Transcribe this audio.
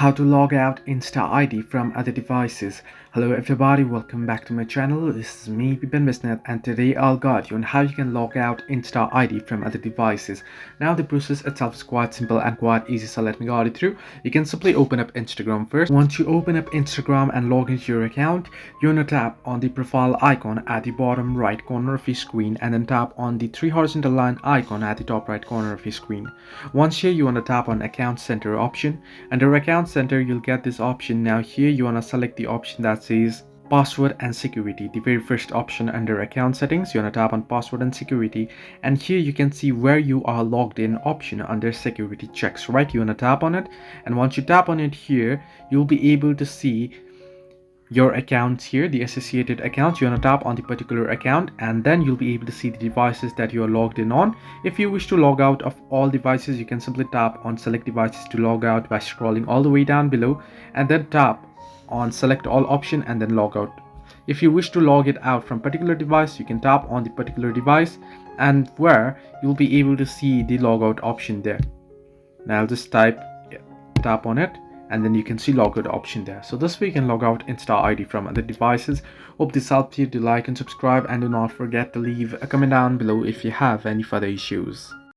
How to log out Insta Id from other devices. Hello everybody, welcome back to my channel. This is me Pipan Bisnet, and today I'll guide you on how you can log out Insta Id from other devices. Now the process itself is quite simple and quite easy, so let me guide you through. You can simply open up Instagram first. Once you open up Instagram and log into your account, you're gonna tap on the profile icon at the bottom right corner of your screen, and then tap on the three horizontal line icon at the top right corner of your screen. Once here, you want to tap on account center option. Under account center, you'll get this option. Now here you want to select the option that says password and security, the very first option under account settings. You want to tap on password and security, and here you can see where you are logged in option under security checks, right? You want to tap on it, and once you tap on it here, you'll be able to see your accounts here, the associated accounts. You want to tap on the particular account, and then you'll be able to see the devices that you are logged in on. If you wish to log out of all devices, you can simply tap on select devices to log out by scrolling all the way down below, and then tap on select all option and then log out. If you wish to log it out from particular device, you can tap on the particular device, and where you'll be able to see the logout option there. Now I'll just tap on it, and then you can see logout option there. So this way you can log out Insta Id from other devices. Hope this helped you. Do like and subscribe, and do not forget to leave a comment down below if you have any further issues.